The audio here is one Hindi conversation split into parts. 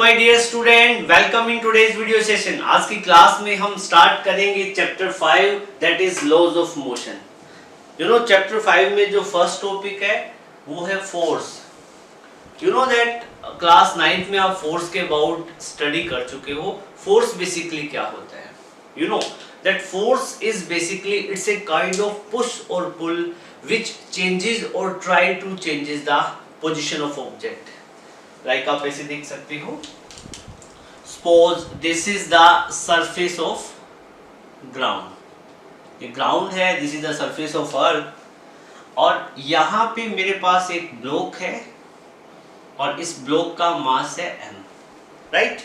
My dear student, welcome in today's video session. आज की क्लास में हम स्टार्ट करेंगे chapter 5 that is laws of motion. Chapter 5 में जो फर्स्ट टॉपिक है वो है फोर्स। दैट क्लास 9th में आप फोर्स के अबाउट स्टडी कर चुके हो। फोर्स बेसिकली क्या होता है? That force is basically it's a kind of push और पुल व्हिच चेंजेस और try to changes the position of object. Like आप ऐसे देख सकते हो, suppose this is the surface of ground. ये ग्राउंड है, this is the surface of earth, और यहाँ पे मेरे पास एक ब्लॉक है और इस ब्लॉक का मास है m, राइट।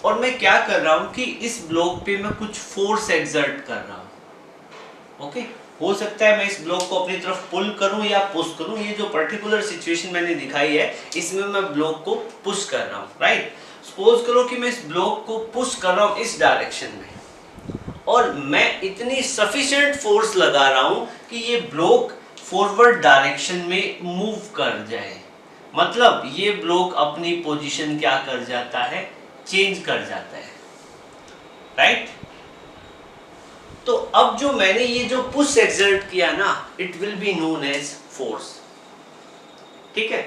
और मैं क्या कर रहा हूँ कि इस ब्लॉक पे मैं कुछ फोर्स एक्सर्ट कर रहा हूँ। ओके, हो सकता है मैं इस ब्लॉक को अपनी तरफ पुल करूं या पुश करूं। ये जो पर्टिकुलर सिचुएशन मैंने दिखाई है इसमें मैं ब्लॉक को पुश कर रहा हूं, राइट। सपोज करो कि मैं इस ब्लॉक को पुश कर रहा हूं इस डायरेक्शन में, और मैं इतनी सफिशिएंट फोर्स लगा रहा हूं कि ये ब्लॉक फॉरवर्ड डायरेक्शन में मूव कर जाए। मतलब ये ब्लॉक अपनी पोजीशन क्या कर जाता है, चेंज कर जाता है, राइट। तो अब जो मैंने ये जो पुश एक्सर्ट किया ना, it will be known as force. ठीक है।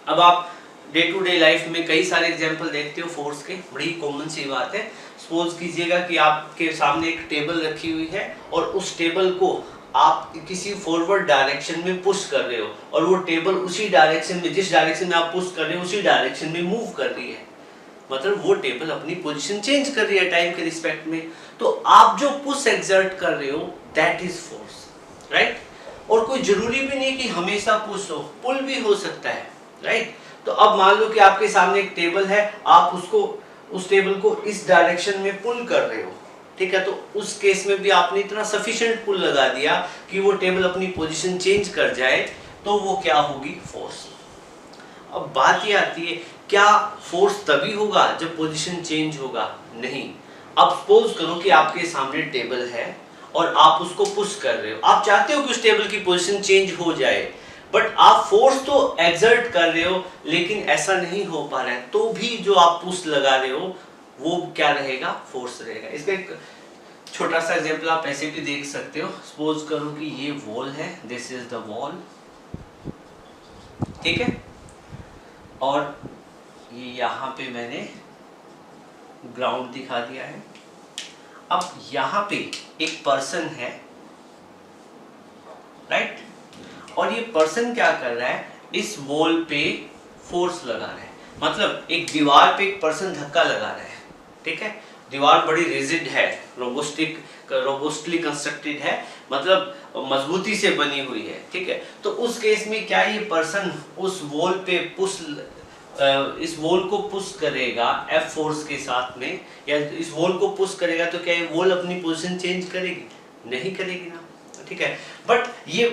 अब आप डे टू डे लाइफ में कई सारे एग्जांपल देखते हो फोर्स के, बड़ी कॉमन सी बात है। सपोज कीजिएगा कि आपके सामने एक टेबल रखी हुई है और उस टेबल को आप किसी फॉरवर्ड डायरेक्शन में पुश कर रहे हो, और वो टेबल उसी डायरेक्शन में, जिस डायरेक्शन में आप पुश कर रहे हो उसी डायरेक्शन में मूव कर रही है। मतलब वो टेबल अपनी पोजीशन चेंज कर रही है टाइम के रिस्पेक्ट में। तो आप जो पुश एक्सर्ट कर रहे हो दैट इज फोर्स, राइट। और कोई जरूरी भी नहीं कि हमेशा पुश हो, पुल भी हो सकता है, राइट। तो अब मान लो कि आपके सामने एक टेबल है, आप उस टेबल को इस डायरेक्शन में पुल कर रहे हो, ठीक है। तो उस केस में भी आपने इतना सफिशिएंट पुल लगा दिया कि वो टेबल अपनी पोजीशन चेंज कर जाए, तो वो क्या होगी, फोर्स। अब बात ये आती है, क्या फोर्स तभी होगा जब पोजीशन चेंज होगा? नहीं। अब सपोज करो कि आपके सामने टेबल है और आप उसको पुश कर रहे हो, आप चाहते हो कि उस टेबल की पोजीशन चेंज हो जाए, बट आप फोर्स तो एक्सर्ट कर रहे हो लेकिन ऐसा नहीं हो पा रहा है, तो भी जो आप पुश लगा रहे हो वो क्या रहेगा, फोर्स रहेगा। इसका एक छोटा सा एग्जांपल आप ऐसे भी देख सकते हो। सपोज करो कि ये वॉल है, दिस इज द वॉल, ठीक है, और ये यहाँ पे मैंने ग्राउंड दिखा दिया है। अब यहाँ पे एक पर्सन है, राइट, और ये पर्सन क्या कर रहा है, इस वॉल पे फोर्स लगा रहा है। मतलब एक दीवार पे एक पर्सन धक्का लगा रहा है, ठीक है। दीवार बड़ी रिजिड है, रोबस्टली कंस्ट्रक्टेड है, मतलब मजबूती से बनी हुई है, ठीक है। तो उस केस में क्या ये पर्सन उस वॉल पे इस वॉल को पुश करेगा F फोर्स के साथ में, या इस वॉल को पुश करेगा तो क्या ये वॉल अपनी पोजीशन चेंज करेगी? नहीं करेगी ना, ठीक है। बट ये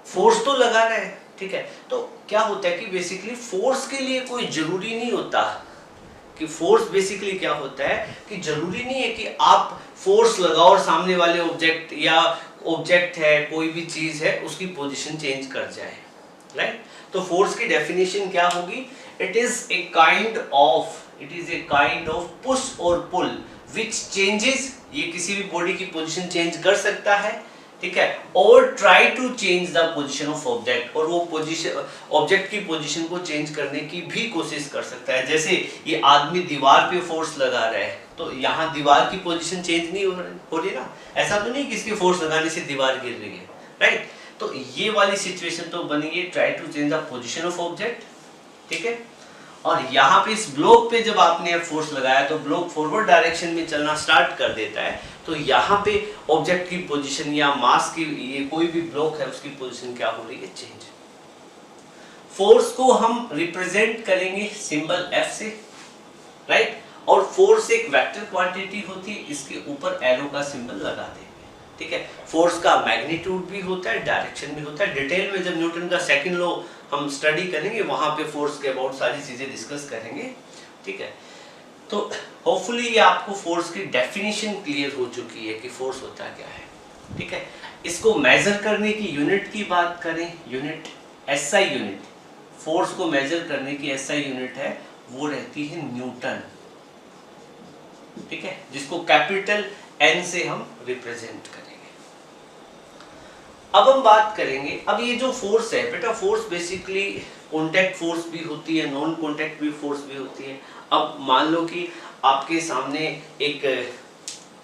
फोर्स तो लगा रहा है, ठीक है। तो क्या होता है कि बेसिकली फोर्स के लिए कोई जरूरी नहीं होता कि फोर्स बेसिकली क्या होता है कि जरूरी नहीं है कि आप फोर्स लगाओ और सामने वाले ऑब्जेक्ट या ऑब्जेक्ट है, कोई भी चीज है, उसकी पोजीशन चेंज कर जाए, राइट। तो फोर्स की डेफिनेशन क्या होगी? It is a kind of push और पुल विच चेंजेस, ये किसी भी बॉडी की पोजीशन चेंज कर सकता है, ठीक है, और try to change the position of object, और वो पोजीशन ऑब्जेक्ट की पोजीशन को चेंज करने की भी कोशिश कर सकता है। जैसे ये आदमी दीवार पे फोर्स लगा रहा है, तो यहाँ दीवार की पोजीशन चेंज नहीं हो रही ना, ऐसा तो नहीं कि इसके फोर्स लगाने से दीवार गिर रही है, राइट। तो ये वाली सिचुएशन तो बनेगी try to change the position of object, ठीक है। और यहाँ पे इस ब्लॉक पे जब आपने फोर्स लगाया तो ब्लॉक फॉरवर्ड डायरेक्शन में चलना स्टार्ट कर देता है, तो यहाँ पे ऑब्जेक्ट की पोजीशन या मास की, ये कोई भी ब्लॉक है उसकी पोजीशन क्या हो रही है, चेंज। फोर्स को हम रिप्रेजेंट करेंगे सिंबल F से, राइट। और फोर्स एक वेक्टर क्वांटिटी होती है, इसके ऊपर एरो का सिंबल लगा देंगे, ठीक है। फोर्स का मैग्नीट्यूड भी होता है, डायरेक्शन भी होता है। डिटेल में जब न्यूटन का सेकंड लॉ हम स्टडी करेंगे वहां पे फोर्स के अबाउट सारी चीजें डिस्कस करेंगे, ठीक है। तो होपफुली ये आपको फोर्स की डेफिनेशन क्लियर हो चुकी है कि फोर्स होता क्या है, ठीक है। इसको मेजर करने की यूनिट की बात करें, यूनिट SI यूनिट, फोर्स को मेजर करने की SI यूनिट है वो रहती है न्यूटन, ठीक है, जिसको कैपिटल N से हम रिप्रेजेंट करेंगे। अब हम बात करेंगे, अब ये जो फोर्स है बेटा, फोर्स बेसिकली कॉन्टैक्ट फोर्स भी होती है, नॉन कॉन्टैक्ट भी फोर्स भी होती है। अब मान लो कि आपके सामने एक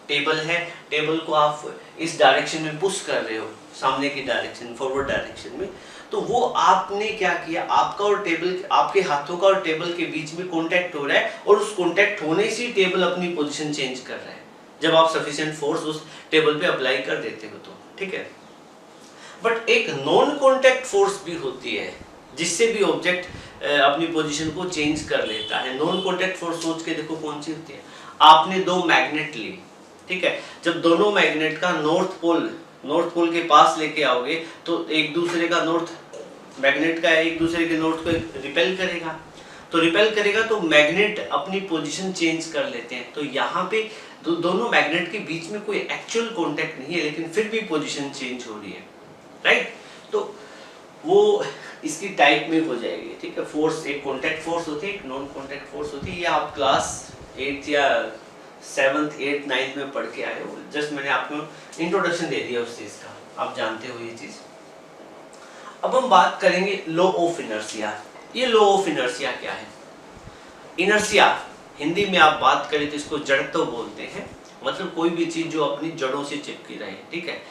टेबल है, टेबल को आप इस डायरेक्शन में पुश कर रहे हो, सामने की डायरेक्शन, फॉरवर्ड डायरेक्शन में, तो वो आपने क्या किया, आपका और टेबल, आपके हाथों का और टेबल के बीच में कांटेक्ट हो रहा है, और उस कांटेक्ट होने से टेबल अपनी पोजीशन चेंज कर रहा है, जब आप सफिशिएंट फोर्स उस टेबल पे अप्लाई कर देते हो तो, ठीक है। बट एक नॉन कांटेक्ट फोर्स भी होती है, जिससे भी ऑब्जेक्ट अपनी पोजीशन को चेंज कर लेता है। नॉन कांटेक्ट फोर्स सोच के देखो कौन सी होती है। आपने दो मैग्नेट ली, ठीक है, जब दोनों मैग्नेट का नॉर्थ पोल के पास लेके आओगे तो एक दूसरे का नॉर्थ, मैग्नेट का एक दूसरे के नॉर्थ को रिपेल करेगा, तो मैग्नेट अपनी पोजीशन चेंज कर लेते हैं। तो यहाँ पे दोनों मैग्नेट के बीच में कोई एक्चुअल कांटेक्ट नहीं है, लेकिन फिर भी पोजीशन चेंज हो रही है, राइट। तो वो इसकी टाइप में हो जाएगी, ठीक है। फोर्स एक कांटेक्ट फोर्स होती है, एक नॉन कांटेक्ट फोर्स होती है। ये आप क्लास 8 या 7th 8th 9th में पढ़ के आए हो, जस्ट मैंने आपको इंट्रोडक्शन दे दिया उस चीज का, आप जानते हो ये चीज। अब हम बात करेंगे लॉ ऑफ इनर्शिया। ये लॉ ऑफ इनर्शिया क्या है? इनर्शिया हिंदी में आप बात करें तो इसको जड़त्व बोलते हैं, मतलब कोई भी चीज जो अपनी जड़ों से चिपकी रहे, ठीक है,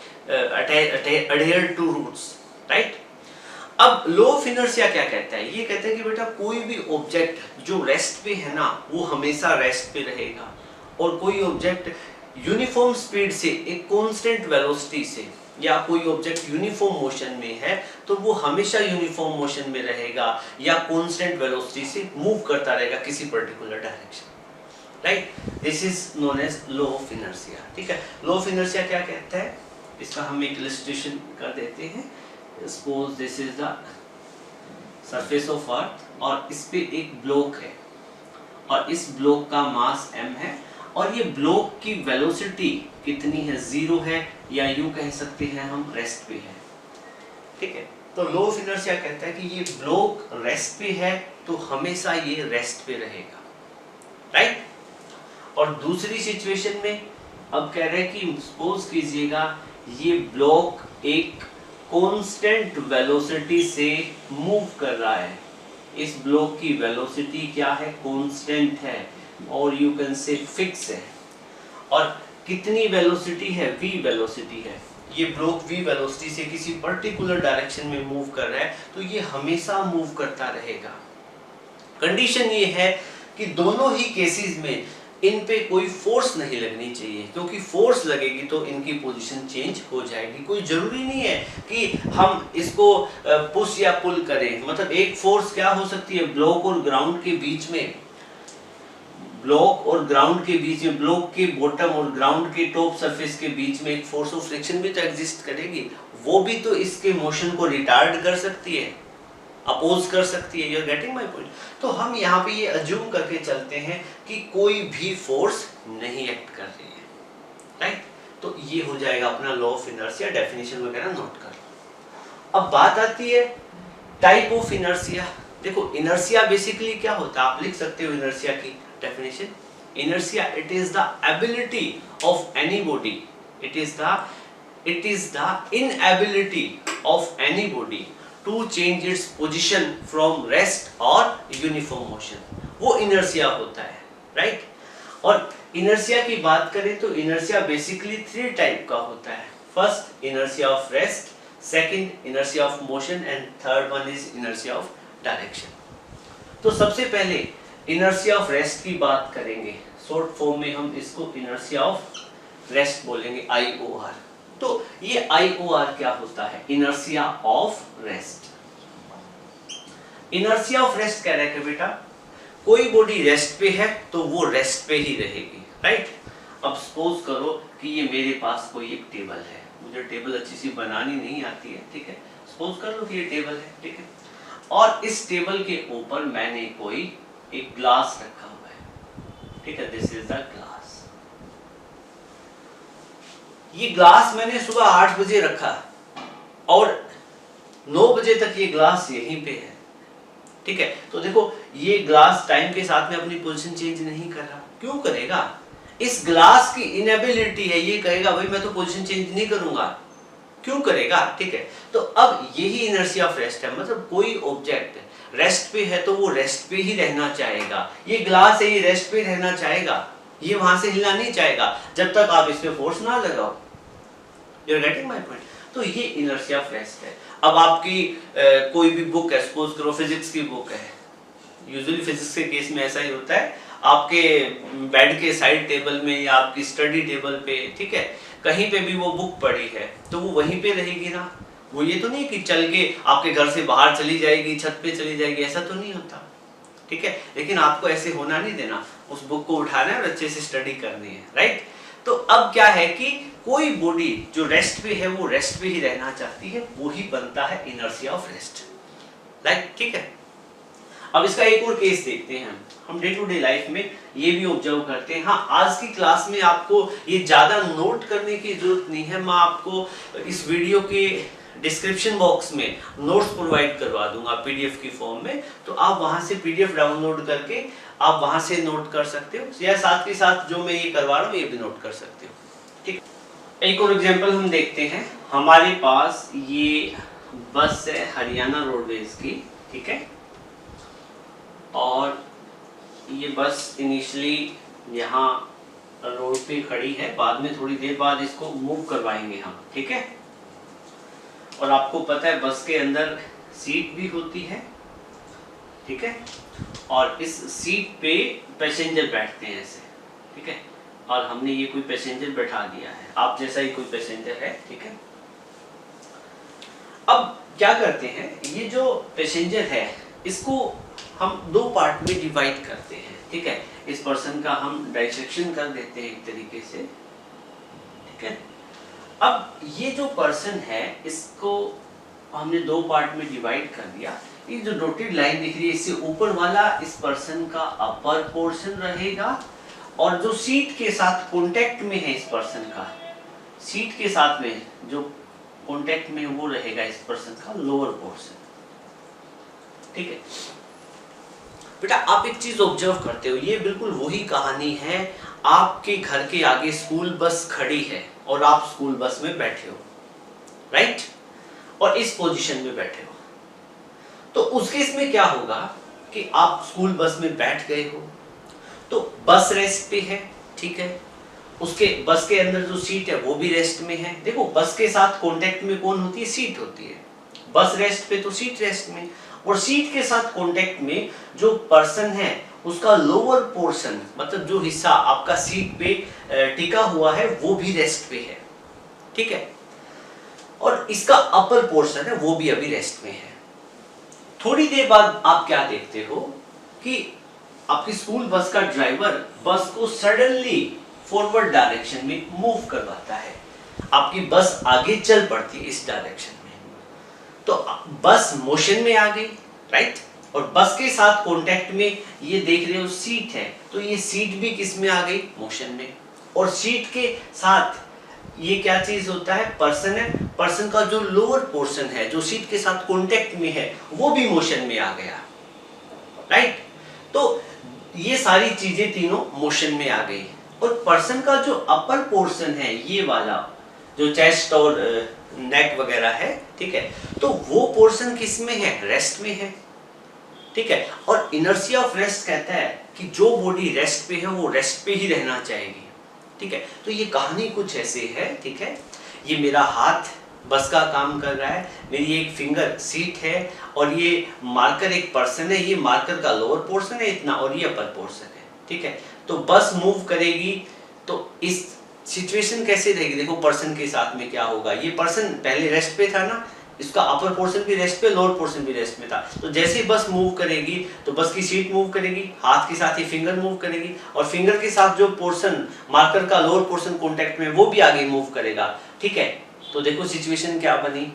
adhere to roots, राइट। अब लॉ ऑफ इनर्शिया क्या कहता है? ये कहता है कि बेटा कोई भी ऑब्जेक्ट जो रेस्ट पे है ना, वो हमेशा रेस्ट पे रहेगा, और कोई ऑब्जेक्ट यूनिफॉर्म स्पीड से, एक कांस्टेंट वेलोसिटी से, या कोई ऑब्जेक्ट यूनिफॉर्म मोशन में है तो वो हमेशा यूनिफॉर्म मोशन में रहेगा, या कांस्टेंट वेलोसिटी से मूव करता रहेगा किसी particular direction, right. This is known as law of inertia, ठीक है। लॉ ऑफ इनर्शिया क्या कहता है, इसका हम एक इलस्ट्रेशन कर देते हैं। Suppose this is the surface of earth, और इस पे एक ब्लॉक है, और इस ब्लॉक का मास m है, और ये ब्लॉक की वेलोसिटी कितनी है, 0 है, या यूं कह सकते हैं हम रेस्ट पे है, ठीक है। तो लॉ ऑफ इनर्शिया कहता है कि ये ब्लॉक रेस्ट पे है तो हमेशा ये रेस्ट पे रहेगा, राइट। और दूसरी सिचुएशन में अब कह रहे हैं कि सपोज कीजिएगा ये ब्लॉक एक कांस्टेंट वेलोसिटी से मूव कर रहा है, इस ब्लॉक की वेलोसिटी क्या है, कांस्टेंट है, और यू कैन से फिक्स है, और कितनी वेलोसिटी है, v वेलोसिटी है। ये ब्लॉक v वेलोसिटी से किसी पर्टिकुलर डायरेक्शन में मूव कर रहा है, तो ये हमेशा मूव करता रहेगा। कंडीशन ये है कि दोनों ही केसेस में इन पे कोई फोर्स नहीं लगनी चाहिए, क्योंकि फोर्स लगेगी तो इनकी पोजीशन चेंज हो जाएगी। कोई जरूरी नहीं है कि हम इसको पुश या पुल करें, मतलब एक फोर्स क्या हो सकती है, ब्लॉक और ग्राउंड के बीच में, ब्लॉक और ग्राउंड के बीच में, ब्लॉक के बॉटम और ग्राउंड के टॉप सरफेस के बीच में एक फोर्स ऑफ फ्रिक्शन भी तो एग्जिस्ट करेगी, वो भी तो इसके मोशन को रिटार्ड कर सकती है, अपोज कर सकती है। You are getting my point. तो हम यहाँ पे ये अज्यूम करके चलते हैं कि कोई भी फोर्स नहीं एक्ट कर रही है, राइट। तो ये हो जाएगा अपना लॉ ऑफ इनर्शिया, डेफिनेशन वगैरह नोट कर लो। अब बात आती है टाइप ऑफ इनर्शिया। देखो इनर्शिया बेसिकली क्या होता है, आप लिख सकते हो इनर्शिया की definition. Inertia it is the ability of any body, it is the inability of any body to change its position from rest और यूनिफॉर्म मोशन, वो इनर्शिया होता है, राइट। और इनर्शिया की बात करें तो इनर्शिया बेसिकली 3 टाइप का होता है। First inertia of rest, second inertia of motion, and third one is inertia of direction. तो सबसे पहले इनर्शिया ऑफ रेस्ट की बात करेंगे, शॉर्ट फॉर्म में हम इसको इनर्शिया ऑफ रेस्ट बोलेंगे, IOR। तो ये IOR क्या होता है, inertia of rest. Inertia of rest कह रहे हैं कि बेटा कोई बॉडी रेस्ट पे है तो वो रेस्ट पे ही रहेगी, राइट। अब सपोज करो कि ये मेरे पास कोई एक टेबल है, मुझे टेबल अच्छी सी बनानी नहीं आती है, ठीक है। सपोज कर लो कि ये टेबल है, ठीक है, और इस टेबल के ऊपर मैंने कोई एक ग्लास रखा हुआ है, ठीक है, दिस इज द ग्लास। ये ग्लास मैंने सुबह 8 बजे रखा और 9 बजे तक ये ग्लास यहीं पे है, ठीक है। तो देखो ये ग्लास टाइम के साथ में अपनी पोजीशन चेंज नहीं कर रहा, क्यों करेगा? इस ग्लास की इनएबिलिटी है, ये कहेगा भाई मैं तो पोजीशन चेंज नहीं करूंगा, क्यों करेगा? ठीक है। तो अब यही इनर्शिया ऑफ रेस्ट है, मतलब कोई ऑब्जेक्ट रेस्ट पे है तो वो रेस्ट पे ही रहना चाहेगा। ये ग्लास है, ये रेस्ट पे रहना चाहेगा, ये वहां से हिलना नहीं चाहेगा जब तक आप इस पे फोर्स ना लगाओ। You are getting my point? तो ये इनर्शिया ऑफ रेस्ट है। अब आपकी कोई भी बुक है, सपोज करो फिजिक्स की बुक है, यूजुअली फिजिक्स के केस में ऐसा ही होता है, आपके बेड के साइड टेबल में या आपकी स्टडी टेबल पे, ठीक है, कहीं पे भी वो बुक पड़ी है तो वो वहीं पे रहेगी ना। वो ये तो नहीं कि चल के आपके घर से बाहर चली जाएगी, छत पे चली जाएगी, ऐसा तो नहीं होता, ठीक है। लेकिन आपको ऐसे होना नहीं देना, उस बुक को उठाना है और अच्छे से स्टडी करनी है, राइट। तो अब क्या है कि कोई बॉडी जो रेस्ट पे है वो रेस्ट पे ही रहना चाहती है, वो ही बनता है इनर्शिया ऑफ रेस्ट, राइट, ठीक है। अब इसका एक और केस देखते हैं, हम डे टू डे लाइफ में ये भी ऑब्जर्व करते हैं। हाँ, आज की क्लास में आपको ये ज्यादा नोट करने की जरूरत नहीं है, मैं आपको इस वीडियो के डिस्क्रिप्शन बॉक्स में नोट्स प्रोवाइड करवा दूंगा पीडीएफ की फॉर्म में, तो आप वहां से पीडीएफ डाउनलोड करके आप वहां से नोट कर सकते हो, या साथ के साथ जो मैं ये करवा रहा हूँ ये भी नोट कर सकते हो, ठीक। एक और एग्जांपल हम देखते हैं, हमारे पास ये बस है हरियाणा रोडवेज की, ठीक है, और ये बस इनिशियली यहाँ रोड पे खड़ी है, बाद में थोड़ी देर बाद इसको मूव करवाएंगे हम, ठीक है। और आपको पता है बस के अंदर सीट भी होती है, ठीक है, और इस सीट पे पैसेंजर बैठते हैं ऐसे, ठीक है, और हमने ये कोई पैसेंजर बैठा दिया है, आप जैसा ही कोई पैसेंजर है, ठीक है। अब क्या करते हैं, ये जो पैसेंजर है इसको हम दो पार्ट में डिवाइड करते हैं, ठीक है। इस पर्सन का हम डाइसेक्शन कर देते हैं एक तरीके से, ठीक है। अब ये जो पर्सन है इसको हमने दो पार्ट में डिवाइड कर दिया। ये जो डॉटेड लाइन दिख रही है इससे ऊपर वाला इस पर्सन का अपर पोर्शन रहेगा, और जो सीट के साथ कांटेक्ट में है इस पर्सन का, सीट के साथ में जो कांटेक्ट में वो रहेगा इस पर्सन का लोअर पोर्शन, ठीक है। बेटा आप एक चीज ऑब्जर्व करते हो, ये बिल्कुल वही कहानी है, आपके घर के आगे स्कूल बस खड़ी है और आप स्कूल बस में बैठे हो, राइट, और इस पोजीशन में बैठे हो। तो उस केस में क्या होगा कि आप स्कूल बस में बैठ गए हो, तो बस रेस्ट पे है, ठीक है, उसके बस के अंदर जो सीट है वो भी रेस्ट में है। देखो बस के साथ कांटेक्ट में कौन होती है? सीट होती है। बस रेस्ट पे तो सीट रेस्ट में, और सीट के साथ कांटेक्ट में जो पर्सन है उसका लोअर पोर्शन, मतलब जो हिस्सा आपका सीट पे टिका हुआ है वो भी रेस्ट पे है, ठीक है, और इसका अपर पोर्शन है वो भी अभी रेस्ट में है। थोड़ी देर बाद आप क्या देखते हो कि आपकी स्कूल बस का ड्राइवर बस को सडनली फॉरवर्ड डायरेक्शन में मूव करवाता है, आपकी बस आगे चल पड़ती है इस डायरेक्शन में, तो बस मोशन में आ गई, राइट, और बस के साथ कांटेक्ट में ये देख रहे हो सीट है, तो ये सीट भी किस में आ गई? मोशन में, और सीट के साथ ये क्या चीज होता है? पर्सन है, पर्सन का जो लोअर पोर्शन है जो सीट के साथ कांटेक्ट में है वो भी मोशन में आ गया, राइट। तो ये सारी चीजें तीनों मोशन में आ गई, और पर्सन का जो अपर पोर्शन है ये वाला जो चेस्ट और नेक वगैरह है, ठीक है, तो वो पोर्शन किस में है? रेस्ट में है, ठीक है। और इनर्शिया ऑफ रेस्ट कहता है कि जो बॉडी रेस्ट पे है वो रेस्ट पे ही रहना चाहेगी, ठीक है। तो ये कहानी कुछ ऐसे है, ठीक है, ये मेरा हाथ बस का काम कर रहा है, मेरी एक फिंगर सीट है, और ये मार्कर एक पर्सन है, ये मार्कर का लोअर पोर्शन है इतना, और ये अपर पोर्शन है, ठीक है। तो बस मूव करेगी तो इस सिचुएशन कैसे रहेगी? देखो पर्सन के साथ में क्या होगा, ये पर्सन पहले रेस्ट पे था ना, इसका अपर पोर्शन भी रेस्ट पे, लोअर पोर्शन भी रेस्ट में था, तो जैसे ही बस मूव करेगी तो बस की सीट मूव करेगी, हाथ के साथ ही फिंगर मूव करेगी, और फिंगर के साथ जो पोर्शन मार्कर का लोअर पोर्शन कांटेक्ट में वो भी आगे मूव करेगा, ठीक है। तो देखो सिचुएशन क्या बनी,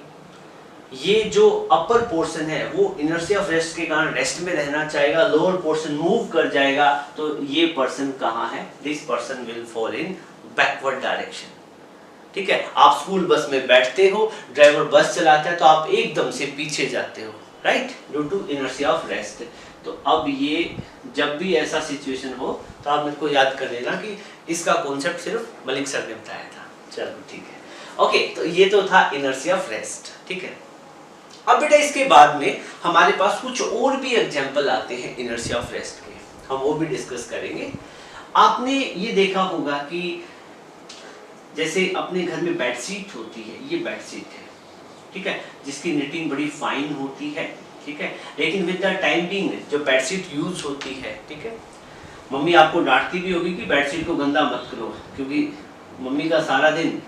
ये जो अपर पोर्शन है वो इनर्शिया ऑफ रेस्ट के कारण रेस्ट में रहना चाहेगा, लोअर पोर्शन मूव कर जाएगा, तो ये पर्सन कहाँ है? This person will fall in backward direction, ठीक है। आप स्कूल बस में बैठते हो, ड्राइवर बस चलाता है तो आप एकदम से पीछे जाते हो, right, due to inertia of rest. तो अब ये जब भी ऐसा सिचुएशन हो तो आप मेरे को याद कर लेना कि इसका कॉन्सेप्ट सिर्फ मलिक सर ने बताया था। चलो ठीक है, ओके। तो ये तो था इनर्शिया ऑफ रेस्ट, ठीक है। अब बेटा इसके बाद में हमारे पास कुछ और भी एग्जांपल आते हैं इनर्शिया ऑफ रेस्ट के, हम वो भी डिस्कस करेंगे। आपने ये देखा होगा कि जैसे अपने घर में बेडशीट होती है, ये बेडशीट है, ठीक है, जिसकी निटिंग बड़ी फाइन होती है, ठीक है, लेकिन विद द टाइम बीइंग जो बेडशीट यूज होती है, ठीक है, मम्मी आपको डांटती भी होगी कि बेडशीट को गंदा मत करो, क्योंकि मम्मी का सारा दिन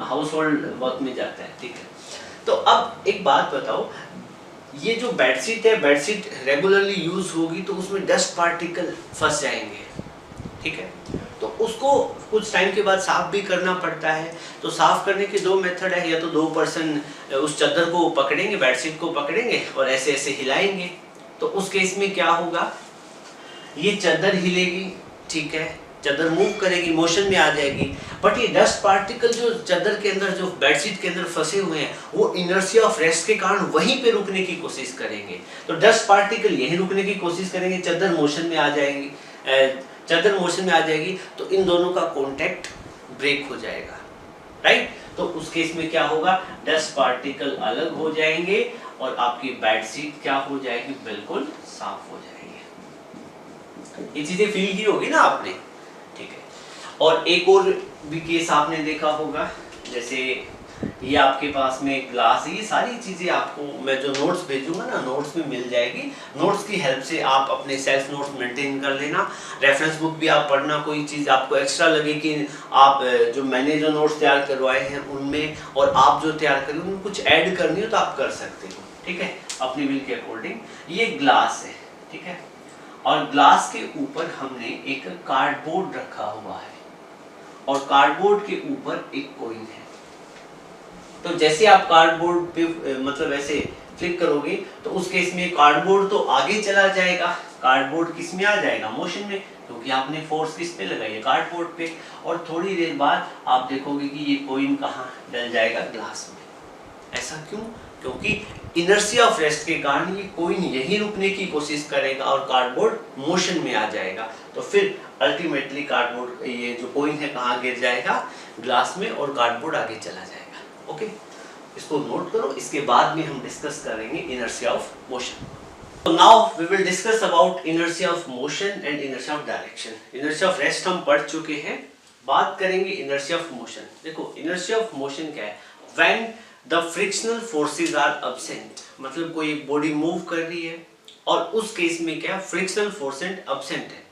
हाउस होल्ड वर्क में जाता है, ठीक है। तो अब एक बात बताओ, ये जो बेडशीट है, बेडशीट रेगुलरली यूज होगी तो उसमें डस्ट पार्टिकल फंस जाएंगे, ठीक है, तो उसको कुछ टाइम के बाद साफ भी करना पड़ता है। तो साफ करने के दो मेथड है, या तो दो पर्सन उस चादर को पकड़ेंगे, बेडशीट को पकड़ेंगे और ऐसे ऐसे हिलाएंगे, तो उस केस में क्या होगा, ये चादर हिलेगी, ठीक है, चादर मूव करेगी, मोशन में आ जाएगी, बट ये डस्ट पार्टिकल जो चादर के अंदर, जो बेडशीट के अंदर फंसे हुए हैं, वो इनर्शिया ऑफ रेस्ट के कारण वहीं पे रुकने की कोशिश करेंगे। तो डस्ट पार्टिकल यहीं रुकने की कोशिश करेंगे, चादर मोशन में आ जाएगी, चादर मोशन में आ जाएगी, तो इन दोनों का कांटेक्ट ब्रेक हो जाएगा, राइट। तो उस केस में क्या होगा, डस्ट पार्टिकल अलग हो जाएंगे और आपकी बेडशीट क्या हो जाएगी, बिल्कुल साफ हो जाएगी। ये चीजें फील की होगी ना आपने, ठीक है। और एक और भी केस आपने देखा होगा, जैसे ये आपके पास में ग्लास है, ये सारी चीजें आपको मैं जो नोट्स भेजूंगा ना, नोट्स में मिल जाएगी। नोट्स की हेल्प से आप अपने सेल्फ नोट्स मेंटेन कर लेना। रेफरेंस बुक भी आप पढ़ना, कोई चीज आपको एक्स्ट्रा लगे कि आप जो मैंने जो नोट्स तैयार करवाए हैं उनमें और आप जो तैयार करें उनमें कुछ ऐड करनी हो तो आप कर सकते हो, ठीक है, अपनी विल के अकॉर्डिंग। ये ग्लास है, ठीक है, और ग्लास के ऊपर हमने एक कार्डबोर्ड रखा हुआ है और कार्डबोर्ड के ऊपर एक कॉइन है। तो जैसे आप कार्डबोर्ड पे मतलब ऐसे क्लिक करोगे तो उस केस में कार्डबोर्ड तो आगे चला जाएगा, कार्डबोर्ड किस में आ जाएगा, मोशन में, क्योंकि आपने फोर्स किस पे लगाई है, कार्डबोर्ड पे। और थोड़ी देर बाद आप देखोगे कि ये कॉइन कहाँ डल जाएगा, ग्लास में। ऐसा क्यों, क्योंकि इनर्शिया ऑफ रेस्ट के कारण ये कॉइन यहीं रुकने की कोशिश करेगा और कार्डबोर्ड मोशन में आ जाएगा। तो फिर अल्टीमेटली कार्डबोर्ड, ये जो कॉइन है कहाँ गिर जाएगा, ग्लास में, और कार्डबोर्ड आगे चला जाएगा। ओके, इसको नोट करो, इसके बाद में हम डिस्कस करेंगे इनर्शिया ऑफ मोशन। तो now we will discuss about inertia of motion and inertia of direction. Inertia of rest हम पढ़ चुके हैं, बात करेंगे इनर्शिया ऑफ मोशन। देखो इनर्शिया ऑफ मोशन क्या है, when the frictional forces are absent, मतलब कोई एक बॉडी मूव कर रही है और उस केस में क्या, फ्रिक्शनल फोर्स एब्सेंट है,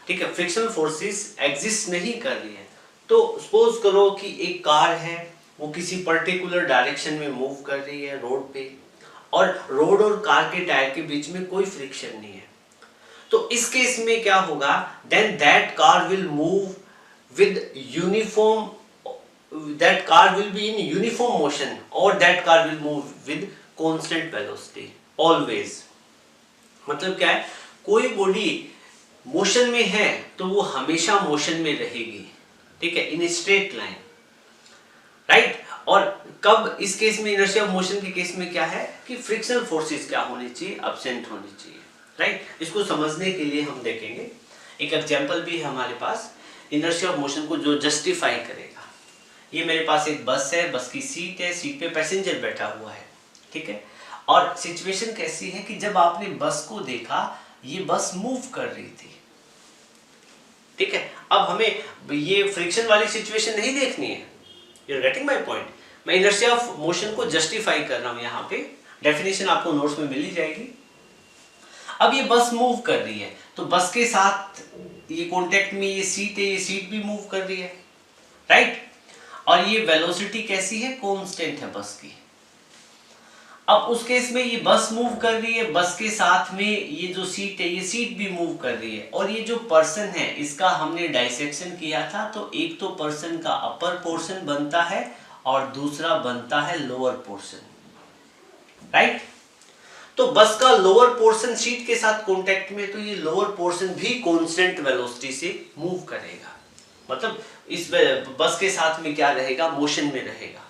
ठीक है, फ्रिक्शनल फोर्सेस एग्जिस्ट नहीं कर रही है। तो सपोज करो कि एक कार है, वो किसी पर्टिकुलर डायरेक्शन में मूव कर रही है रोड पे, और रोड और कार के टायर के बीच में कोई फ्रिक्शन नहीं है। तो इस केस में क्या होगा, then that car will move with uniform, that car will be in uniform motion or that car will move with constant velocity always। मतलब क्या है, कोई बॉडी मोशन में है तो वो हमेशा मोशन में रहेगी, ठीक है, इन स्ट्रेट लाइन, राइट। और कब इस केस में, इनर्शिया ऑफ मोशन के केस में क्या है कि फ्रिक्शनल फोर्सेस क्या होनी चाहिए, एब्सेंट होनी चाहिए, राइट। इसको समझने के लिए हम देखेंगे एक एग्जांपल भी है हमारे पास इनर्शिया ऑफ मोशन को जो जस्टिफाई करेगा। ये मेरे पास एक बस है, बस की सीट है, सीट पे पैसेंजर बैठा हुआ है, ठीक है, और सिचुएशन कैसी है कि जब आपने बस को देखा, ये बस मूव कर रही थी, ठीक है। अब हमें ये फ्रिक्शन वाली सिचुएशन नहीं देखनी है, you are getting my point. मैं इनर्शिया ऑफ मोशन को जस्टिफाई कर रहा हूं, यहाँ पे डेफिनेशन आपको नोट्स में मिल ही जाएगी। अब ये बस मूव कर रही है, तो बस के साथ ये कॉन्टेक्ट में ये सीट है, ये सीट भी मूव कर रही है, राइट। और ये वेलोसिटी कैसी है, कांस्टेंट है बस की। अब उस केस में ये बस मूव कर रही है, बस के साथ में ये जो सीट है, ये सीट भी मूव कर रही है, और ये जो पर्सन है इसका हमने डाइसेक्शन किया था, तो एक तो पर्सन का अपर पोर्शन बनता है और दूसरा बनता है लोअर पोर्शन, राइट। तो बस का लोअर पोर्शन सीट के साथ कांटेक्ट में, तो ये लोअर पोर्शन भी कांस्टेंट वेलोसिटी से मूव करेगा, मतलब इस बस के साथ में क्या रहेगा, मोशन में रहेगा,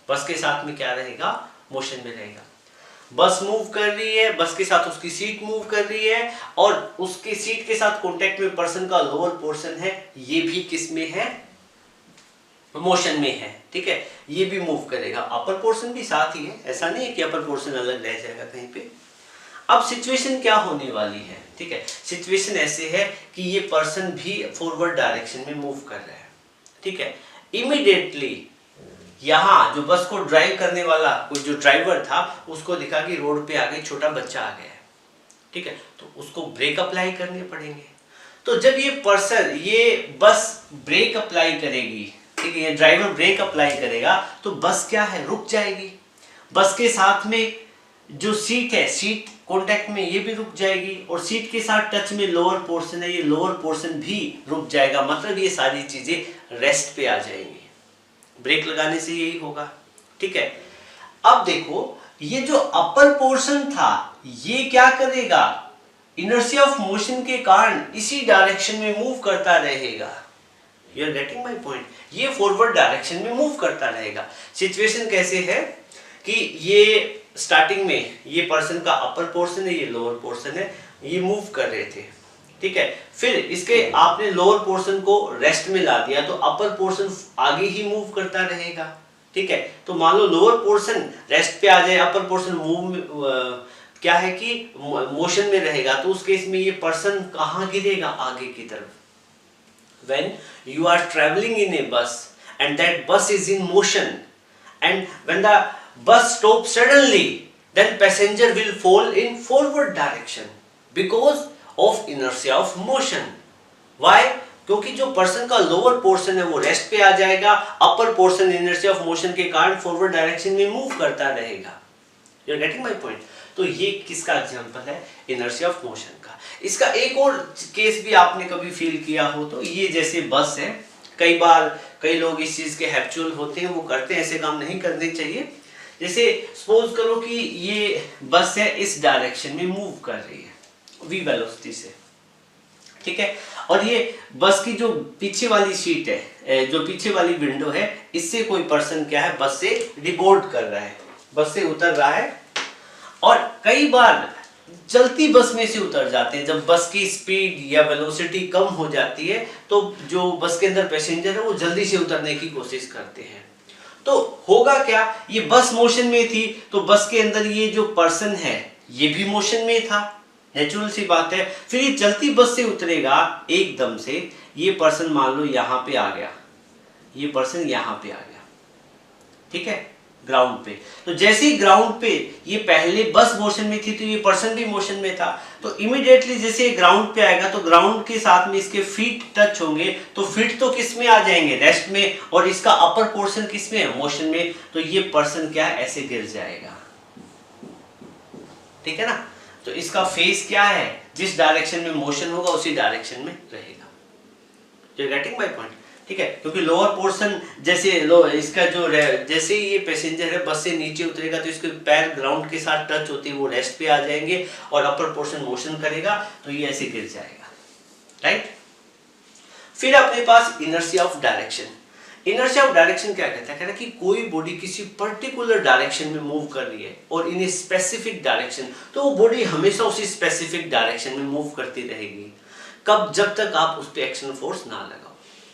बस के साथ में क्या रहेगा, मोशन में रहेगा। बस मूव कर रही है, बस के साथ उसकी सीट मूव कर रही है, और उसके सीट के साथ कांटेक्ट में पर्सन का लोअर पोर्शन है, ये भी किस में है, मोशन में है। ठीक है, ये भी मूव करेगा, अपर पोर्शन भी साथ ही है, ऐसा नहीं है कि अपर पोर्शन अलग रह जाएगा कहीं पे। अब सिचुएशन क्या होने वाली है, ठीक है, सिचुएशन ऐसे है कि ये पर्सन भी फॉरवर्ड डायरेक्शन में मूव कर रहा है। ठीक है, इमीडिएटली यहाँ जो बस को ड्राइव करने वाला कोई जो ड्राइवर था उसको दिखा कि रोड पे आगे छोटा बच्चा आ गया है। ठीक है, तो उसको ब्रेक अप्लाई करने पड़ेंगे। तो जब ये पर्सन, ये बस ब्रेक अप्लाई करेगी, ठीक है, ये ड्राइवर ब्रेक अप्लाई करेगा, तो बस क्या है, रुक जाएगी। बस के साथ में जो सीट है, सीट कांटेक्ट में ये भी रुक जाएगी, और सीट के साथ टच में लोअर पोर्शन है, ये लोअर पोर्शन भी रुक जाएगा। मतलब ये सारी चीजें रेस्ट पे आ जाएंगी। ब्रेक लगाने से यही होगा। ठीक है, अब देखो ये जो अपर पोर्शन था ये क्या करेगा, इनर्शिया ऑफ मोशन के कारण इसी डायरेक्शन में मूव करता रहेगा। You are getting my point, ये फॉरवर्ड डायरेक्शन में मूव करता रहेगा। सिचुएशन कैसे है कि ये स्टार्टिंग में ये पर्सन का अपर पोर्शन है, ये लोअर पोर्शन है, ये मूव कर रहे थे। ठीक है, फिर इसके आपने लोअर पोर्शन को रेस्ट में ला दिया, तो अपर पोर्शन आगे ही मूव करता रहेगा। ठीक है, तो मान लो लोअर पोर्शन रेस्ट पे आ जाए, अपर पोर्शन मूव क्या है कि मोशन में रहेगा, तो उस केस में ये पर्सन कहाँ गिरेगा, आगे की तरफ। When you are traveling in a bus and that bus is in motion, and when the bus stops suddenly, then passenger will fall in forward direction because of inertia of motion. Why? क्योंकि जो पर्सन का लोअर पोर्शन है वो रेस्ट पे आ जाएगा, upper portion inertia of motion के कारण फॉरवर्ड डायरेक्शन में मूव करता रहेगा। You are getting my point. तो ये किसका एग्जांपल है, इनर्शिया ऑफ मोशन का। इसका एक और केस भी आपने कभी फील किया हो तो, ये जैसे बस है, कई बार कई लोग इस चीज के हैबिचुअल होते हैं, वो करते हैं, ऐसे काम नहीं करने चाहिए। जैसे सपोज करो कि ये बस है, इस डायरेक्शन में मूव कर रही है v वेलोसिटी से। ठीक है, और ये बस की जो पीछे वाली सीट है, जो पीछे वाली विंडो है, इससे कोई पर्सन क्या है, बस से डिबोर्ड कर रहा है, बस से उतर रहा है। और कई बार चलती बस में से उतर जाते हैं, जब बस की स्पीड या वेलोसिटी कम हो जाती है तो जो बस के अंदर पैसेंजर है वो जल्दी से उतरने की कोशिश करते हैं। तो होगा क्या, ये बस मोशन में थी, तो बस के अंदर ये जो पर्सन है ये भी मोशन में था, नेचुरल सी बात है। फिर ये चलती बस से उतरेगा एकदम से, ये पर्सन मान लो यहाँ पे आ गया, ये पर्सन यहाँ पे आ गया, ठीक है, ग्राउंड पे। तो जैसे ही ग्राउंड पे, ये पहले बस मोशन में थी तो ये पर्सन भी मोशन में था, तो इमीडिएटली जैसे ग्राउंड पे आएगा तो ग्राउंड के साथ में इसके फीट टच होंगे, तो फीट तो किस में आ जाएंगे, रेस्ट में, और इसका अपर पोर्शन किस में है, मोशन में। तो ये पर्सन क्या है, ऐसे गिर जाएगा। ठीक है ना, तो इसका फेस क्या है, जिस डायरेक्शन में मोशन होगा उसी डायरेक्शन में रहेगा। You getting my point. ठीक है, क्योंकि लोअर पोर्शन जैसे इसका जो जैसे ही ये पैसेंजर है बस से नीचे उतरेगा तो इसके पैर ग्राउंड के साथ टच होते हैं, वो रेस्ट पे आ जाएंगे, और अपर पोर्शन मोशन करेगा तो ये ऐसे गिर जाएगा। राइट, फिर अपने पास inertia of direction. Inertia of direction क्या कहता है, कि कोई बॉडी किसी पर्टिकुलर डायरेक्शन में मूव कर रही है और इन ए स्पेसिफिक डायरेक्शन, तो वो बॉडी हमेशा उसी स्पेसिफिक डायरेक्शन में मूव करती रहेगी। कब, जब तक आप उस पर एक्शन फोर्स ना लगाओ।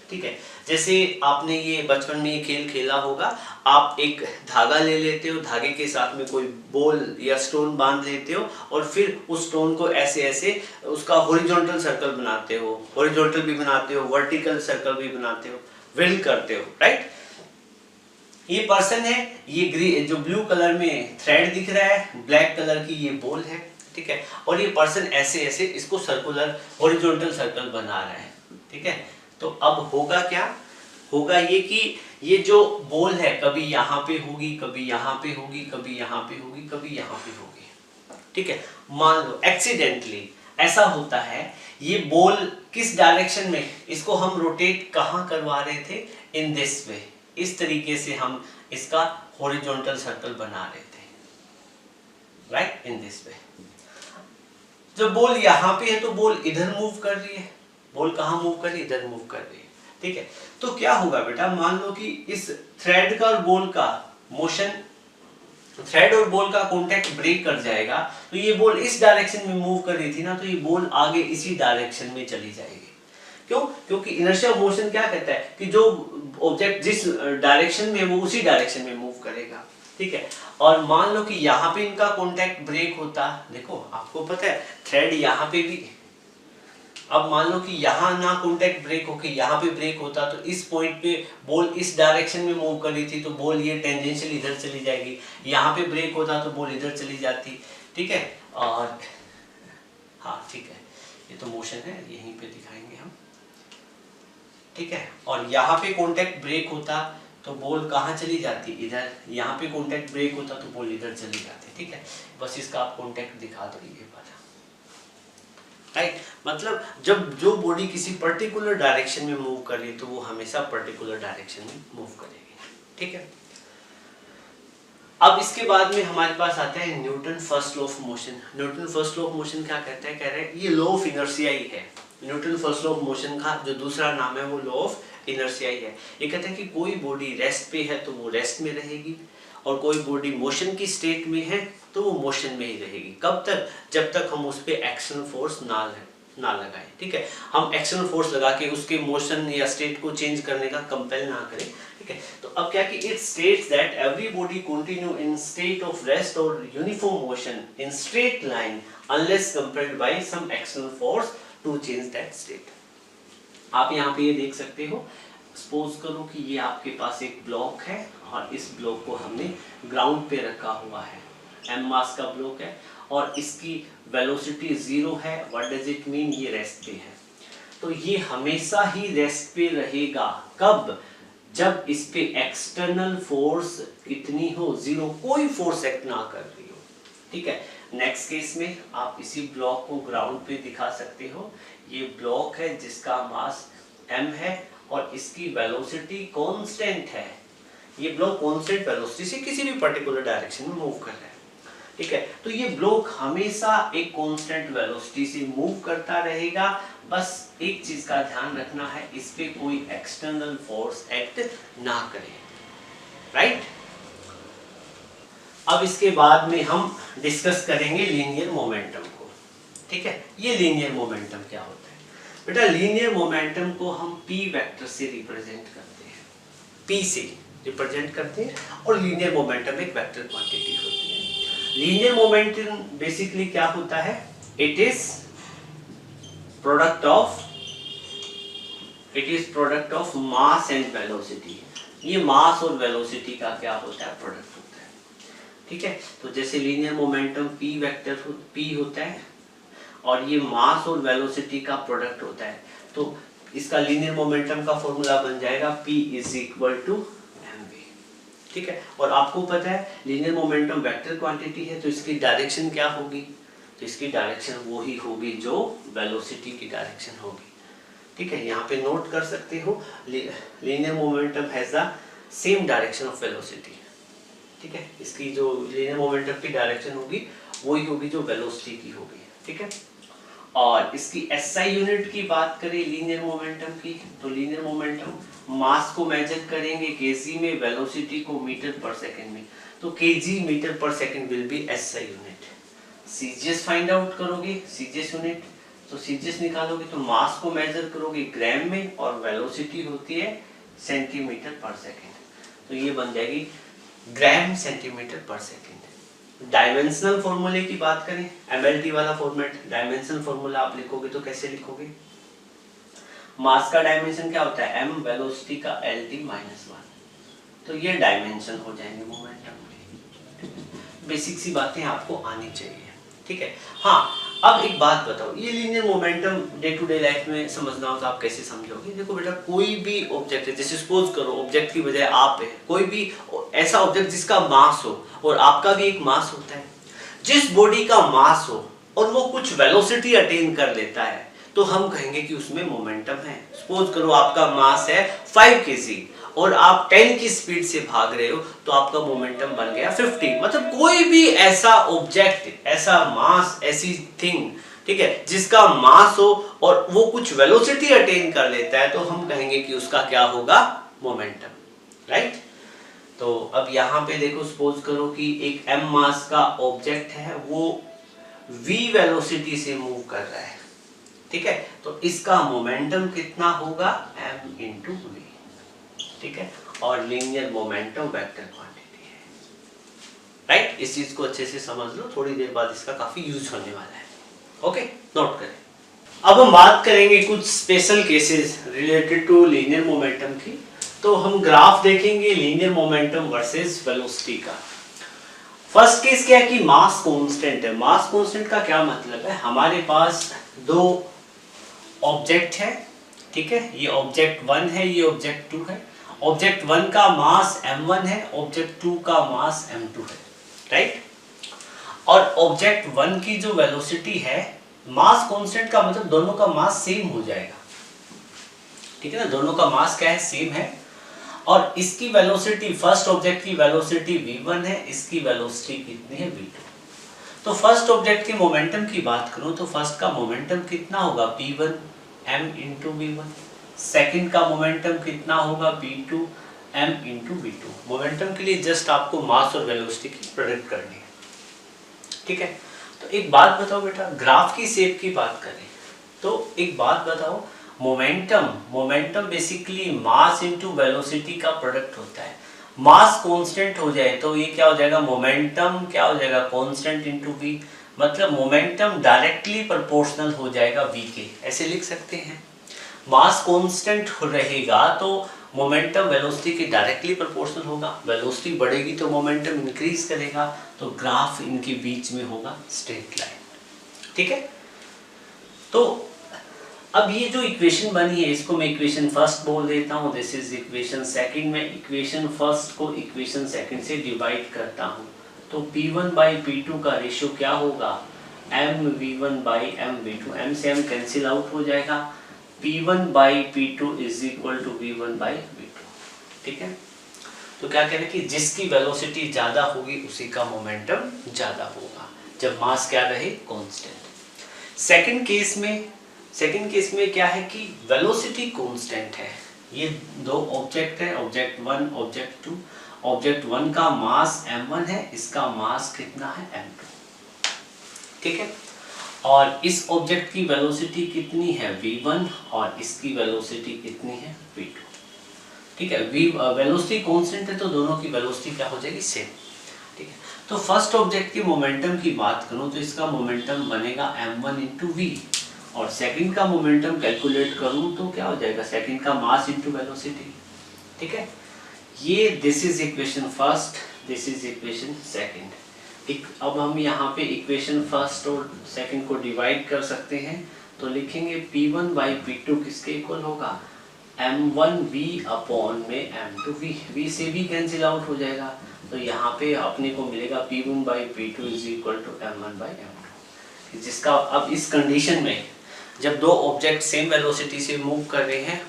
ठीक है, जैसे आपने ये बचपन में ये खेल खेला होगा, आप एक धागा ले लेते हो, धागे के साथ में कोई बॉल या स्टोन बांध लेते हो, और फिर उस स्टोन को ऐसे ऐसे उसका हॉरिजॉन्टल सर्कल बनाते हो, हॉरिजॉन्टल भी बनाते हो, वर्टिकल सर्कल भी बनाते हो, वेल्ड करते हो। राइट, ये पर्सन है, ये ग्रीन जो ब्लू कलर में थ्रेड दिख रहा है, ब्लैक कलर की ये बॉल है। ठीक है, और ये पर्सन ऐसे ऐसे इसको सर्कुलर हॉरिजॉन्टल सर्कल बना रहा है। ठीक है, तो अब होगा क्या, होगा ये कि ये जो बॉल है कभी यहाँ पे होगी, कभी यहाँ पे होगी, कभी यहाँ पे होगी, कभी यहाँ पे होगी। ठीक है, मान लो एक्सीडेंटली ऐसा होता है, ये बॉल किस डायरेक्शन में, इसको हम रोटेट कहाँ करवा रहे थे, इन दिस वे, इस तरीके से हम इसका हॉरिजॉन्टल सर्कल बना रहे थे। Right, in this way. जब बॉल यहाँ पे है तो बॉल इधर मूव कर रही है, बॉल कहाँ मूव कर रही है, इधर मूव कर रही है। ठीक है, तो क्या होगा बेटा, मान लो कि इस थ्रेड का और बॉल का मोशन थ्रेड और बॉल का कांटेक्ट ब्रेक कर जाएगा तो ये बॉल इस डायरेक्शन में मूव कर रही थी ना, तो ये बॉल आगे इसी डायरेक्शन में चली जाएगी। क्यों? क्योंकि इनर्शिया मोशन क्या कहता है कि जो ऑब्जेक्ट जिस डायरेक्शन में वो उसी डायरेक्शन में मूव करेगा। ठीक है, और मान लो कि यहाँ पे इनका कांटेक्ट ब्रेक होता, देखो आपको पता है थ्रेड यहाँ पे भी, अब मान लो कि यहाँ ना कांटेक्ट ब्रेक होके यहाँ पे ब्रेक होता तो इस पॉइंट पे बॉल इस डायरेक्शन में मूव कर रही थी तो बॉल ये टेंजेंशियल इधर चली जाएगी, यहाँ पे ब्रेक होता तो बॉल इधर चली जाती। ठीक है, और हाँ ठीक है, ये तो मोशन है, यहीं पे दिखाएंगे हम। ठीक है, और यहाँ पे कांटेक्ट ब्रेक होता तो बॉल कहाँ चली जाती, इधर। यहाँ पे कांटेक्ट ब्रेक होता तो बॉल इधर चली जाती। ठीक है, बस इसका आप कांटेक्ट दिखा दो ये वाला, राइट। मतलब जब जो बॉडी किसी पर्टिकुलर डायरेक्शन में मूव कर रही है तो वो हमेशा पर्टिकुलर डायरेक्शन में मूव करेगी। ठीक है, अब इसके बाद में हमारे पास आता है Newton first law of motion. Newton first law of motion क्या कहता है, कह रहे हैं ये लॉ ऑफ इनर्शिया ही है। Newton first law of motion का जो दूसरा नाम है वो लॉ ऑफ इनर्शिया ही है। ये कहते हैं कि कोई बॉडी रेस्ट पे है तो वो रेस्ट में रहेगी, और कोई बॉडी मोशन की स्टेट में है तो वो मोशन में ही रहेगी। कब तक? जब तक हम उस पे एक्शनल फोर्स ना लगाएं। ठीक है, हम एक्शनल फोर्स लगा के उसके मोशन या स्टेट को चेंज करने का कंपेल ना करें। ठीक है, तो अब क्या कि it states that every body continue in state of rest और uniform motion in straight line unless compelled by some external force to change that state. आप यहाँ पे ये देख सकते हो, सपोज करो कि ये आपके पास एक ब्लॉक है और इस ब्लॉक को हमने ग्राउंड पे रखा हुआ है, m मास का ब्लॉक है और इसकी वेलोसिटी 0 है। What does it mean? ये रेस्ट पे है, तो ये हमेशा ही रेस्ट पे रहेगा। कब? जब इस पे एक्सटर्नल फोर्स कितनी हो, 0, कोई फोर्स एक्ट ना कर रही हो। ठीक है, नेक्स्ट केस में आप इसी ब्लॉक को ग्राउंड पे दिखा सकते हो। ये ब्लॉक है जिसका मास m है और इसकी वेलोसिटी कांस्टेंट है। ये ब्लॉक कांस्टेंट वेलोसिटी से किसी भी पर्टिकुलर डायरेक्शन में मूव कर रहा है। ठीक है, तो ये ब्लॉक हमेशा एक कांस्टेंट वेलोसिटी से मूव करता रहेगा। बस एक चीज का ध्यान रखना है, इस पे कोई एक्सटर्नल फोर्स एक्ट ना करे, राइट। अब इसके बाद में हम डिस्कस करेंगे लीनियर मोमेंटम को। ठीक है, ये लीनियर मोमेंटम क्या होता है बेटा? लीनियर मोमेंटम को हम p वेक्टर से रिप्रेजेंट करते हैं, p से रिप्रेजेंट करते हैं, और लीनियर मोमेंटम एक वेक्टर क्वांटिटी होती है। लीनियर मोमेंटम बेसिकली क्या होता है? It is product of mass and velocity. ये मास और वेलोसिटी का क्या होता है? प्रोडक्ट होता है। ठीक है, तो जैसे linear momentum p vector p होता है और ये मास और वेलोसिटी का प्रोडक्ट होता है, तो इसका लीनियर मोमेंटम का फॉर्मूला बन जाएगा p = mv। ठीक है, और आपको पता है लीनियर मोमेंटम वेक्टर क्वांटिटी है, तो इसकी डायरेक्शन क्या होगी? तो इसकी डायरेक्शन वो ही होगी जो वेलोसिटी की डायरेक्शन होगी। ठीक है, यहाँ पे नोट कर सकते हो, linear momentum has the same direction of velocity. ठीक है, इसकी जो लीनियर मोमेंटम की डायरेक्शन होगी वही होगी जो वेलोसिटी की होगी। ठीक है, और इसकी SI यूनिट की बात करें लीनियर मोमेंटम की, तो लीनियर मोमेंटम मास को मेजर करेंगे kg में, वेलोसिटी को मीटर पर सेकंड में, तो kg मीटर पर second will be SI unit. CGS find out करोगे, CGS यूनिट, तो CGS निकालोगे तो मास को मेजर करोगे ग्राम में और वेलोसिटी होती है सेंटीमीटर पर सेकंड, तो ये बन जाएगी ग्राम सेंटीमीटर पर सेकंड। डायमेंशनल फॉर्मूले की बात करें, MLT वाला फॉर्मेट, डायमेंशनल फॉर्मूला आप लिखोगे तो कैसे लिखोगे? मास का डायमेंशन क्या होता है? m, वेलोसिटी का LT-1, तो ये डायमेंशन हो जाएंगे मोमेंटम के। बेसिक सी बातें आपको आनी चाहिए। ठीक है, हाँ अब एक बात बताओ, ये linear momentum day to day life में समझना हो तो आप कैसे समझोगे? देखो बेटा, कोई भी ऑब्जेक्ट है, जैसे सपोज करो ऑब्जेक्ट की बजाय आप है, कोई भी ऐसा ऑब्जेक्ट जिसका मास हो, और आपका भी एक मास होता है, जिस बॉडी का मास हो और वो कुछ वेलोसिटी अटेन कर लेता है तो हम कहेंगे कि उसमें मोमेंटम है। सपोज करो आपका मास है 5 kg और आप 10 की स्पीड से भाग रहे हो तो आपका मोमेंटम बन गया 50। मतलब कोई भी ऐसा ऑब्जेक्ट, ऐसा मास, ऐसी थिंग, ठीक है, जिसका मास हो और वो कुछ वेलोसिटी अटेन कर लेता है तो हम कहेंगे कि उसका क्या होगा? Momentum, right. तो अब यहाँ पे देखो सपोज करो कि एक m मास का ऑब्जेक्ट है, वो v वेलोसिटी से मूव कर रहा है, ठीक है, तो इसका मोमेंटम कितना होगा m इंटू वी, ठीक है, और लीनियर मोमेंटम वेक्टर क्वांटिटी है, राइट। इस चीज को अच्छे से समझ लो, थोड़ी देर बाद इसका काफी यूज होने वाला है, ओके, नोट करें। अब हम बात करेंगे कुछ special cases related to linear momentum की। तो हम ग्राफ देखेंगे लीनियर मोमेंटम वर्सेस वेलोसिटी का। फर्स्ट केस क्या है कि मास कांस्टेंट है। मास कांस्टेंट का क्या मतलब है, हमारे पास दो ऑब्जेक्ट है, ठीक है, ये ऑब्जेक्ट 1 है, ये ऑब्जेक्ट 2 है। ऑब्जेक्ट 1 का मास m1 है, ऑब्जेक्ट 2 का मास m2 है, राइट। और ऑब्जेक्ट 1 की जो वेलोसिटी है, मास कांस्टेंट का मतलब दोनों का मास सेम हो जाएगा, ठीक है ना, दोनों का मास क्या है, सेम है। और इसकी वेलोसिटी, फर्स्ट ऑब्जेक्ट की वेलोसिटी v1 है, इसकी वेलोसिटी कितनी है, v2। तो फर्स्ट ऑब्जेक्ट के मोमेंटम की बात करूं तो फर्स्ट का मोमेंटम कितना होगा, p1 m into v1। Second का मोमेंटम कितना होगा, p2 m into v2। Momentum के लिए जस्ट आपको मास और वेलोसिटी की प्रोडक्ट करनी है, ठीक है। तो एक बात बताओ बेटा, ग्राफ की शेप की बात करें तो एक बात बताओ, momentum basically mass into velocity का प्रोडक्ट होता है। मास कांस्टेंट हो जाए तो ये क्या हो जाएगा, मोमेंटम क्या हो जाएगा, कांस्टेंट इनटू v, मतलब मोमेंटम डायरेक्टली प्रोपोर्शनल हो जाएगा v के, ऐसे लिख सकते हैं। मास कांस्टेंट रहेगा तो मोमेंटम वेलोसिटी के डायरेक्टली प्रोपोर्शनल होगा, वेलोसिटी बढ़ेगी तो मोमेंटम इंक्रीज करेगा, तो ग्राफ इनके बीच में होगा स्ट्रेट लाइन, ठीक है। तो अब ये जो इक्वेशन बनी है, इसको मैं इक्वेशन फर्स्ट बोल देता हूँ, दिस इज इक्वेशन सेकंड। में इक्वेशन फर्स्ट को इक्वेशन सेकंड से डिवाइड करता हूँ, तो p1 बाई p2 का रेशियो क्या होगा, mv1 बाई mv2। m से m कैंसिल आउट हो जाएगा, p1 by p2 is equal to v1 by v2, ठीक है। तो क्या कह रहे हैं कि जिसकी वेलोसिटी ज्यादा होगी उसी का मोमेंटम ज्यादा होगा, जब मास क्या रहे, कांस्टेंट। सेकंड केस में क्या है कि वेलोसिटी कांस्टेंट है। ये दो ऑब्जेक्ट है, ऑब्जेक्ट 1 ऑब्जेक्ट 2। ऑब्जेक्ट 1 का मास m1 है, इसका मास कितना है, m2, ठीक है। और इस ऑब्जेक्ट की वेलोसिटी कितनी है, v1, और इसकी वेलोसिटी कितनी है, v2, ठीक है। वेलोसिटी कांस्टेंट है तो दोनों की वेलोसिटी क्या हो जाएगी, सेम, ठीक है। तो फर्स्ट ऑब्जेक्ट के मोमेंटम की बात करूं तो इसका मोमेंटम बनेगा m1 इंटू वी, और सेकंड का मोमेंटम कैलकुलेट करूं तो क्या हो जाएगा, सेकंड का मास इंटू वेलोसिटी, ठीक है। ये this is equation first, this is equation second. अब हम यहाँ पे इक्वेशन फर्स्ट और सेकंड को डिवाइड कर सकते हैं, तो लिखेंगे p1 बाई p2 किसके इक्वल होगा, m1v अपॉन में m2v। v से भी कैंसिल आउट हो जाएगा, तो यहाँ पे अपने को मिलेगा p1 by p2 is equal to m1 by m2, जिसका अब इस कंडीशन में जब दो ऑब्जेक्ट सेम वेलोसिटी से मूव कर रहे हैं,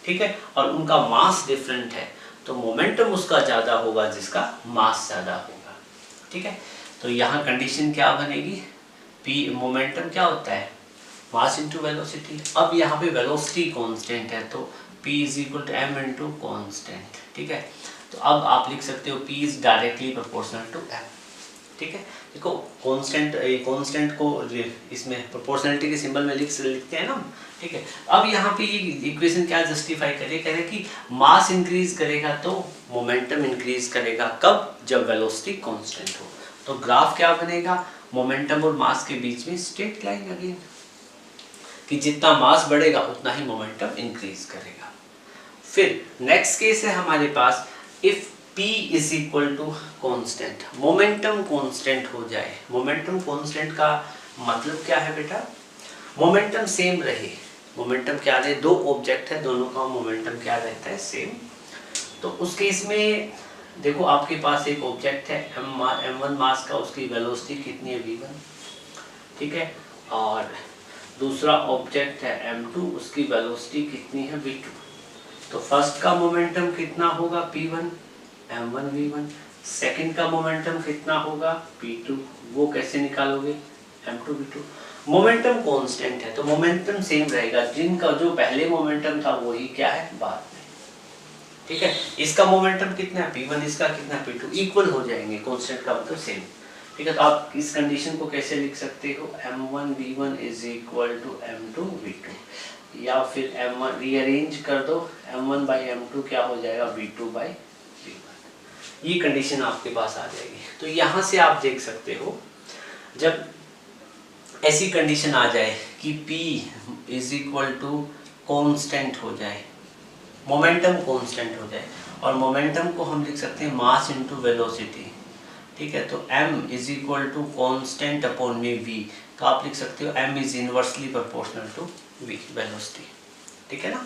ठीक है, और उनका मास डिफरेंट है, तो मोमेंटम उसका ज्यादा होगा जिसका मास ज्यादा होगा, ठीक है। तो यहाँ कंडीशन क्या बनेगी, p मोमेंटम क्या होता है, मास इंटू वेलोसिटी। अब यहाँ पे वेलोसिटी कांस्टेंट है तो p is equal to m into constant, ठीक है। तो अब आप लिख सकते हो p is directly proportional to m, ठीक है। देखो कांस्टेंट को इसमें प्रोपोर्शनलिटी के सिंबल में लिखते हैं ना, ठीक है। अब यहाँ पे ये इक्वेशन क्या जस्टिफाई करे, कह रहे कि मास इंक्रीज करेगा तो मोमेंटम इंक्रीज करेगा, कब, जब वेलोसिटी कांस्टेंट हो। तो ग्राफ क्या बनेगा, मोमेंटम और मास के बीच में स्ट्रेट लाइन अगेन, कि जितना मास बढ़ेगा उतना ही मोमेंटम इंक्रीज करेगा। फिर नेक्स्ट केस है हमारे पास, if p is equal to constant, momentum constant हो जाए। मोमेंटम कॉन्स्टेंट का मतलब क्या है बेटा, मोमेंटम सेम रहे। मोमेंटम क्या रहे, दो ऑब्जेक्ट है, दोनों का मोमेंटम क्या रहता है, सेम। तो उस केस में देखो आपके पास एक ऑब्जेक्ट है m1 मास का, उसकी वेलोसिटी कितनी है, v1, ठीक है। और दूसरा ऑब्जेक्ट है m2, उसकी वेलोसिटी कितनी है, v2। तो फर्स्ट का मोमेंटम कितना होगा, p1 m1 v1। सेकंड का मोमेंटम कितना होगा, p2, वो कैसे निकालोगे, m2 v2। मोमेंटम कांस्टेंट है तो मोमेंटम सेम रहेगा, जिनका जो पहले मोमेंटम था वही क्या है बाद में, ठीक है। इसका मोमेंटम कितना है p1, इसका कितना है p2, इक्वल हो जाएंगे, कांस्टेंट का मतलब सेम। ठीक है, तो आप इस कंडीशन को कैसे लिख सकते हो, m1 v1 is equal to m2 v2, या फिर m1 रीअरेंज कर दो, m1 बाई m2 क्या हो जाएगा v2 बाई v1, ये कंडीशन आपके पास आ जाएगी। तो यहाँ से आप देख सकते हो जब ऐसी कंडीशन आ जाए कि p is equal to constant हो जाए, मोमेंटम कांस्टेंट हो जाए, और मोमेंटम को हम लिख सकते हैं मास इनटू वेलोसिटी। ठीक है, तो m is equal to constant upon में v का आप लिख सकते हो m is inversely proportional to v, velocity. ठीक है ना,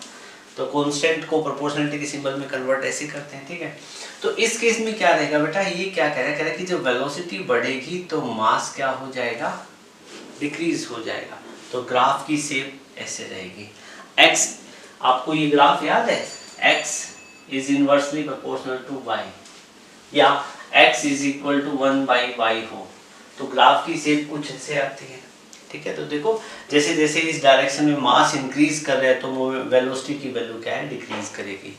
तो कांस्टेंट को प्रोपोर्शनलिटी के सिंबल में कन्वर्ट ऐसे करते हैं। ठीक है, तो इस केस में क्या रहेगा बेटा, ये क्या कह रहा है कि जब वेलोसिटी बढ़ेगी तो मास क्या हो जाएगा, डिक्रीज हो जाएगा। तो ग्राफ की शेप ऐसे रहेगी, x, आपको ये ग्राफ याद है, x is inversely proportional to y, या x is equal to 1 by y हो, तो ग्राफ की शेप कुछ ऐसे आती है। ठीक है, तो देखो जैसे जैसे इस डायरेक्शन में मास इंक्रीज कर रहे हैं तो वेलोसिटी की वैल्यू क्या है, डिक्रीज करेगी।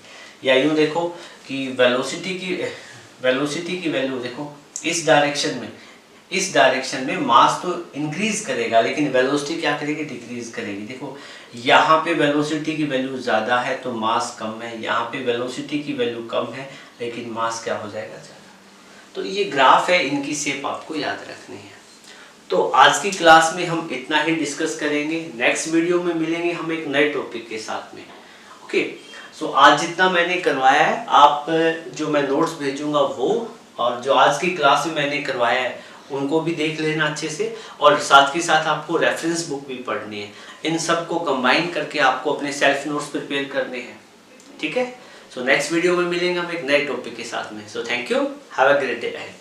या यूँ देखो कि वेलोसिटी की वैल्यू देखो इस डायरेक्शन में मास तो इंक्रीज करेगा लेकिन वेलोसिटी क्या करेगी, डिक्रीज करेगी। देखो यहाँ पे वेलोसिटी की वैल्यू ज़्यादा है तो मास कम है, यहाँ पे वेलोसिटी की वैल्यू कम है लेकिन मास क्या हो जाएगा, ज़्यादा। तो ये ग्राफ है, इनकी शेप आपको याद रखनी है। तो आज की क्लास में हम इतना ही डिस्कस करेंगे, नेक्स्ट वीडियो में मिलेंगे हम एक नए टॉपिक के साथ में। ओके, सो आज जितना मैंने करवाया है, आप जो मैं नोट्स भेजूंगा वो, और जो आज की क्लास में मैंने करवाया है उनको भी देख लेना अच्छे से, और साथ ही साथ आपको रेफरेंस बुक भी पढ़नी है। इन सब को कंबाइन करके आपको अपने सेल्फ नोट्स प्रिपेयर करने हैं। ठीक है, सो नेक्स्ट वीडियो में मिलेंगे हम एक नए टॉपिक के साथ में। So thank you, have a great day ahead.